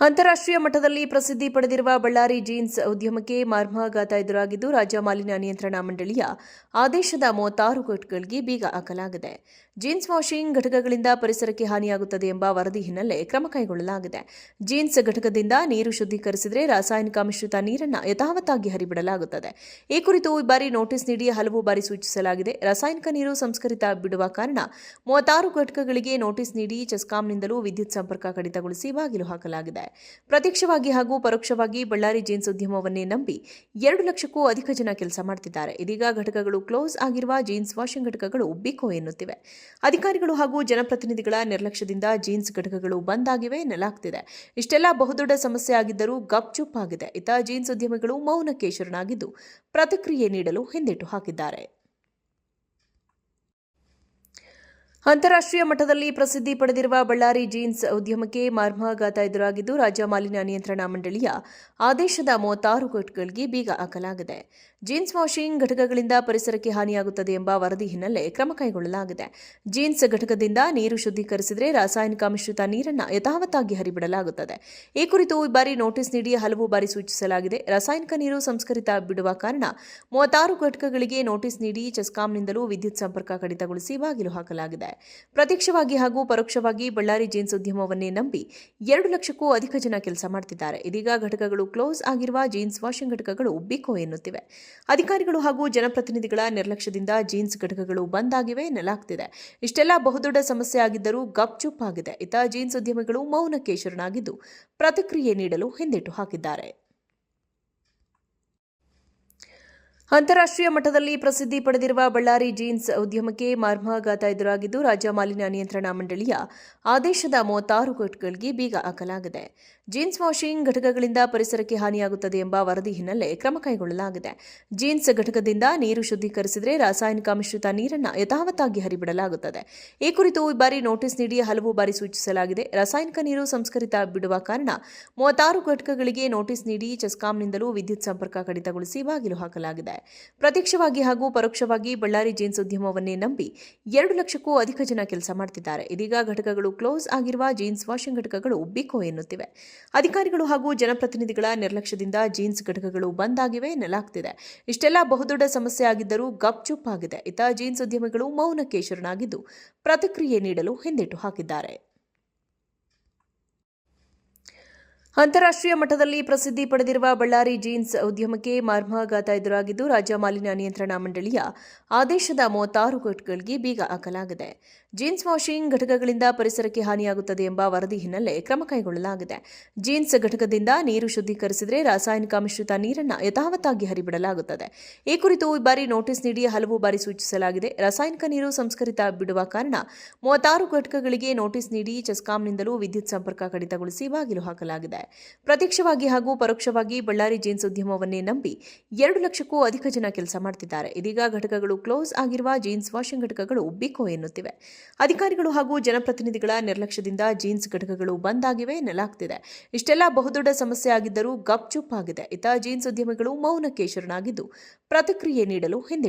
ಅಂತಾರಾಷ್ಟ್ರೀಯ ಮಟ್ಟದಲ್ಲಿ ಪ್ರಸಿದ್ಧಿ ಪಡೆದಿರುವ ಬಳ್ಳಾರಿ ಜೀನ್ಸ್ ಉದ್ಯಮಕ್ಕೆ ಮರ್ಮಾಘಾತ ಎದುರಾಗಿದ್ದು, ರಾಜ್ಯ ಮಾಲಿನ್ಯ ನಿಯಂತ್ರಣ ಮಂಡಳಿಯ ಆದೇಶದ 36 ಘಟಕಗಳಿಗೆ ಬೀಗ ಹಾಕಲಾಗಿದೆ. ಜೀನ್ಸ್ ವಾಷಿಂಗ್ ಘಟಕಗಳಿಂದ ಪರಿಸರಕ್ಕೆ ಹಾನಿಯಾಗುತ್ತದೆ ಎಂಬ ವರದಿ ಹಿನ್ನೆಲೆ ಕ್ರಮ ಕೈಗೊಳ್ಳಲಾಗಿದೆ. ಜೀನ್ಸ್ ಘಟಕದಿಂದ ನೀರು ಶುದ್ಧೀಕರಿಸಿದರೆ ರಾಸಾಯನಿಕ ಮಿಶ್ರಿತ ನೀರನ್ನು ಯಥಾವತ್ತಾಗಿ ಹರಿಬಿಡಲಾಗುತ್ತದೆ. ಈ ಕುರಿತು ಈ ಬಾರಿ ನೋಟಿಸ್ ನೀಡಿ ಹಲವು ಬಾರಿ ಸೂಚಿಸಲಾಗಿದೆ. ರಾಸಾಯನಿಕ ನೀರು ಸಂಸ್ಕರಿತ ಬಿಡುವ ಕಾರಣ 36 ಘಟಕಗಳಿಗೆ ನೋಟಿಸ್ ನೀಡಿ ಚೆಸ್ಕಾಂನಿಂದಲೂ ವಿದ್ಯುತ್ ಸಂಪರ್ಕ ಕಡಿತಗೊಳಿಸಿ ಬಾಗಿಲು ಹಾಕಲಾಗಿದೆ. ಪ್ರತ್ಯಕ್ಷವಾಗಿ ಹಾಗೂ ಪರೋಕ್ಷವಾಗಿ ಬಳ್ಳಾರಿ ಜೀನ್ಸ್ ಉದ್ಯಮವನ್ನೇ ನಂಬಿ 2 ಲಕ್ಷಕ್ಕೂ ಅಧಿಕ ಜನ ಕೆಲಸ ಮಾಡುತ್ತಿದ್ದಾರೆ. ಇದೀಗ ಘಟಕಗಳು ಕ್ಲೋಸ್ ಆಗಿರುವ ಜೀನ್ಸ್ ವಾಷಿಂಗ್ ಘಟಕಗಳು ಬಿಕೋ ಎನ್ನುತ್ತಿವೆ. ಅಧಿಕಾರಿಗಳು ಹಾಗೂ ಜನಪ್ರತಿನಿಧಿಗಳ ನಿರ್ಲಕ್ಷ್ಯದಿಂದ ಜೀನ್ಸ್ ಘಟಕಗಳು ಬಂದ್ ಆಗಿವೆ ಎನ್ನಲಾಗುತ್ತಿದೆ. ಇಷ್ಟೆಲ್ಲ ಬಹುದೊಡ್ಡ ಸಮಸ್ಯೆ ಆಗಿದ್ದರೂ ಗಪ್ಚುಪ್ ಆಗಿದೆ. ಇತ್ತ ಜೀನ್ಸ್ ಉದ್ಯಮಿಗಳು ಮೌನಕ್ಕೆ ಶರಣಾಗಿದ್ದು ಪ್ರತಿಕ್ರಿಯೆ ನೀಡಲು ಹಿಂದೇಟು ಹಾಕಿದ್ದಾರೆ. ಅಂತಾರಾಷ್ಟ್ರೀಯ ಮಟ್ಟದಲ್ಲಿ ಪ್ರಸಿದ್ಧಿ ಪಡೆದಿರುವ ಬಳ್ಳಾರಿ ಜೀನ್ಸ್ ಉದ್ಯಮಕ್ಕೆ ಮರ್ಮಾಘಾತ ಎದುರಾಗಿದ್ದು, ರಾಜ್ಯ ಮಾಲಿನ್ಯ ನಿಯಂತ್ರಣ ಮಂಡಳಿಯ ಆದೇಶದ 36 ಘಟಕಗಳಿಗೆ ಬೀಗ ಹಾಕಲಾಗಿದೆ. ಜೀನ್ಸ್ ವಾಷಿಂಗ್ ಘಟಕಗಳಿಂದ ಪರಿಸರಕ್ಕೆ ಹಾನಿಯಾಗುತ್ತದೆ ಎಂಬ ವರದಿ ಹಿನ್ನೆಲೆ ಕ್ರಮ ಕೈಗೊಳ್ಳಲಾಗಿದೆ. ಜೀನ್ಸ್ ಘಟಕದಿಂದ ನೀರು ಶುದ್ಧೀಕರಿಸಿದರೆ ರಾಸಾಯನಿಕ ಮಿಶ್ರಿತ ನೀರನ್ನು ಯಥಾವತ್ತಾಗಿ ಹರಿಬಿಡಲಾಗುತ್ತದೆ. ಈ ಕುರಿತು ಈ ಬಾರಿ ನೋಟಿಸ್ ನೀಡಿ ಹಲವು ಬಾರಿ ಸೂಚಿಸಲಾಗಿದೆ. ರಾಸಾಯನಿಕ ನೀರು ಸಂಸ್ಕರಿತ ಬಿಡುವ ಕಾರಣ 36 ಘಟಕಗಳಿಗೆ ನೋಟಿಸ್ ನೀಡಿ ಚೆಸ್ಕಾಂನಿಂದಲೂ ವಿದ್ಯುತ್ ಸಂಪರ್ಕ ಕಡಿತಗೊಳಿಸಿ ಬಾಗಿಲು ಹಾಕಲಾಗಿದೆ. ಪ್ರತ್ಯಕ್ಷವಾಗಿ ಹಾಗೂ ಪರೋಕ್ಷವಾಗಿ ಬಳ್ಳಾರಿ ಜೀನ್ಸ್ ಉದ್ಯಮವನ್ನೇ ನಂಬಿ 2 ಲಕ್ಷಕ್ಕೂ ಅಧಿಕ ಜನ ಕೆಲಸ ಮಾಡುತ್ತಿದ್ದಾರೆ. ಇದೀಗ ಘಟಕಗಳು ಕ್ಲೋಸ್ ಆಗಿರುವ ಜೀನ್ಸ್ ವಾಷಿಂಗ್ ಘಟಕಗಳು ಬಿಕೋ ಎನ್ನುತ್ತಿವೆ. ಅಧಿಕಾರಿಗಳು ಹಾಗೂ ಜನಪ್ರತಿನಿಧಿಗಳ ನಿರ್ಲಕ್ಷ್ಯದಿಂದ ಜೀನ್ಸ್ ಘಟಕಗಳು ಬಂದ್ ಆಗಿವೆ ಎನ್ನಲಾಗುತ್ತಿದೆ. ಇಷ್ಟೆಲ್ಲ ಬಹುದೊಡ್ಡ ಸಮಸ್ಯೆ ಆಗಿದ್ದರೂ ಗಪ್ಚುಪ್ ಆಗಿದೆ. ಇತ್ತ ಜೀನ್ಸ್ ಉದ್ಯಮಿಗಳು ಮೌನಕ್ಕೆ ಶರಣಾಗಿದ್ದು ಪ್ರತಿಕ್ರಿಯೆ ನೀಡಲು ಹಿಂದೇಟು ಹಾಕಿದ್ದಾರೆ. ಅಂತಾರಾಷ್ಟ್ರೀಯ ಮಟ್ಟದಲ್ಲಿ ಪ್ರಸಿದ್ಧಿ ಪಡೆದಿರುವ ಬಳ್ಳಾರಿ ಜೀನ್ಸ್ ಉದ್ಯಮಕ್ಕೆ ಮರ್ಮಾಘಾತ ಎದುರಾಗಿದ್ದು, ರಾಜ್ಯ ಮಾಲಿನ್ಯ ನಿಯಂತ್ರಣ ಮಂಡಳಿಯ ಆದೇಶದ 36 ಘಟಕಗಳಿಗೆ ಬೀಗ ಹಾಕಲಾಗಿದೆ. ಜೀನ್ಸ್ ವಾಷಿಂಗ್ ಘಟಕಗಳಿಂದ ಪರಿಸರಕ್ಕೆ ಹಾನಿಯಾಗುತ್ತದೆ ಎಂಬ ವರದಿ ಹಿನ್ನೆಲೆ ಕ್ರಮ ಕೈಗೊಳ್ಳಲಾಗಿದೆ. ಜೀನ್ಸ್ ಘಟಕದಿಂದ ನೀರು ಶುದ್ಧೀಕರಿಸಿದರೆ ರಾಸಾಯನಿಕ ಮಿಶ್ರಿತ ನೀರನ್ನು ಯಥಾವತ್ತಾಗಿ ಹರಿಬಿಡಲಾಗುತ್ತದೆ. ಈ ಕುರಿತು ಈ ಬಾರಿ ನೋಟಿಸ್ ನೀಡಿ ಹಲವು ಬಾರಿ ಸೂಚಿಸಲಾಗಿದೆ. ರಾಸಾಯನಿಕ ನೀರು ಸಂಸ್ಕರಿತ ಬಿಡುವ ಕಾರಣ 36 ಘಟಕಗಳಿಗೆ ನೋಟಿಸ್ ನೀಡಿ ಚೆಸ್ಕಾಂನಿಂದಲೂ ವಿದ್ಯುತ್ ಸಂಪರ್ಕ ಕಡಿತಗೊಳಿಸಿ ಬಾಗಿಲು ಹಾಕಲಾಗಿದೆ. ಪ್ರತ್ಯಕ್ಷವಾಗಿ ಹಾಗೂ ಪರೋಕ್ಷವಾಗಿ ಬಳ್ಳಾರಿ ಜೀನ್ಸ್ ಉದ್ಯಮವನ್ನೇ ನಂಬಿ 2 ಲಕ್ಷಕ್ಕೂ ಅಧಿಕ ಜನ ಕೆಲಸ ಮಾಡುತ್ತಿದ್ದಾರೆ. ಇದೀಗ ಘಟಕಗಳು ಕ್ಲೋಸ್ ಆಗಿರುವ ಜೀನ್ಸ್ ವಾಷಿಂಗ್ ಘಟಕಗಳು ಬಿಕೋ ಎನ್ನುತ್ತಿವೆ. ಅಧಿಕಾರಿಗಳು ಹಾಗೂ ಜನಪ್ರತಿನಿಧಿಗಳ ನಿರ್ಲಕ್ಷ್ಯದಿಂದ ಜೀನ್ಸ್ ಘಟಕಗಳು ಬಂದ್ ಆಗಿವೆ ಎನ್ನಲಾಗುತ್ತಿದೆ. ಇಷ್ಟೆಲ್ಲ ಬಹುದೊಡ್ಡ ಸಮಸ್ಯೆ ಆಗಿದ್ದರೂ ಗಪ್ಚುಪ್ ಆಗಿದೆ. ಇತ್ತ ಜೀನ್ಸ್ ಉದ್ಯಮಿಗಳು ಮೌನಕ್ಕೆ ಶರಣಾಗಿದ್ದು ಪ್ರತಿಕ್ರಿಯೆ ನೀಡಲು ಹಿಂದೇಟು ಹಾಕಿದ್ದಾರೆ. ಅಂತಾರಾಷ್ಟ್ರೀಯ ಮಟ್ಟದಲ್ಲಿ ಪ್ರಸಿದ್ಧಿ ಪಡೆದಿರುವ ಬಳ್ಳಾರಿ ಜೀನ್ಸ್ ಉದ್ಯಮಕ್ಕೆ ಮರ್ಮಾಘಾತ ಎದುರಾಗಿದ್ದು, ರಾಜ್ಯ ಮಾಲಿನ್ಯ ನಿಯಂತ್ರಣ ಮಂಡಳಿಯ ಆದೇಶದ 36 ಘಟಕಗಳಿಗೆ ಬೀಗ ಹಾಕಲಾಗಿದೆ. ಜೀನ್ಸ್ ವಾಷಿಂಗ್ ಘಟಕಗಳಿಂದ ಪರಿಸರಕ್ಕೆ ಹಾನಿಯಾಗುತ್ತದೆ ಎಂಬ ವರದಿ ಹಿನ್ನೆಲೆ ಕ್ರಮ ಕೈಗೊಳ್ಳಲಾಗಿದೆ. ಜೀನ್ಸ್ ಘಟಕದಿಂದ ನೀರು ಶುದ್ಧೀಕರಿಸಿದರೆ ರಾಸಾಯನಿಕ ಮಿಶ್ರಿತ ನೀರನ್ನು ಯಥಾವತ್ತಾಗಿ ಹರಿಬಿಡಲಾಗುತ್ತದೆ. ಈ ಕುರಿತು ಈ ಬಾರಿ ನೋಟಿಸ್ ನೀಡಿ ಹಲವು ಬಾರಿ ಸೂಚಿಸಲಾಗಿದೆ. ರಾಸಾಯನಿಕ ನೀರು ಸಂಸ್ಕರಿತ ಬಿಡುವ ಕಾರಣ 36 ಘಟಕಗಳಿಗೆ ನೋಟಿಸ್ ನೀಡಿ ಚೆಸ್ಕಾಂನಿಂದಲೂ ವಿದ್ಯುತ್ ಸಂಪರ್ಕ ಕಡಿತಗೊಳಿಸಿ ಬಾಗಿಲು ಹಾಕಲಾಗಿದೆ. ಪ್ರತ್ಯಕ್ಷವಾಗಿ ಹಾಗೂ ಪರೋಕ್ಷವಾಗಿ ಬಳ್ಳಾರಿ ಜೀನ್ಸ್ ಉದ್ಯಮವನ್ನೇ ನಂಬಿ 2 ಲಕ್ಷಕ್ಕೂ ಅಧಿಕ ಜನ ಕೆಲಸ ಮಾಡುತ್ತಿದ್ದಾರೆ. ಇದೀಗ ಘಟಕಗಳು ಕ್ಲೋಸ್ ಆಗಿರುವ ಜೀನ್ಸ್ ವಾಷಿಂಗ್ ಘಟಕಗಳು ಬಿಕೋ ಎನ್ನುತ್ತಿವೆ. ಅಧಿಕಾರಿಗಳು ಹಾಗೂ ಜನಪ್ರತಿನಿಧಿಗಳ ನಿರ್ಲಕ್ಷ್ಯದಿಂದ ಜೀನ್ಸ್ ಘಟಕಗಳು ಬಂದ್ ಆಗಿವೆ ಎನ್ನಲಾಗುತ್ತಿದೆ. ಇಷ್ಟೆಲ್ಲ ಬಹುದೊಡ್ಡ ಸಮಸ್ಯೆ ಆಗಿದ್ದರೂ ಗಪ್ಚುಪ್ ಆಗಿದೆ. ಇತ್ತ ಜೀನ್ಸ್ ಉದ್ಯಮಿಗಳು ಮೌನಕ್ಕೆ ಶರಣಾಗಿದ್ದು ಪ್ರತಿಕ್ರಿಯೆ ನೀಡಲು ಹಿಂದೆ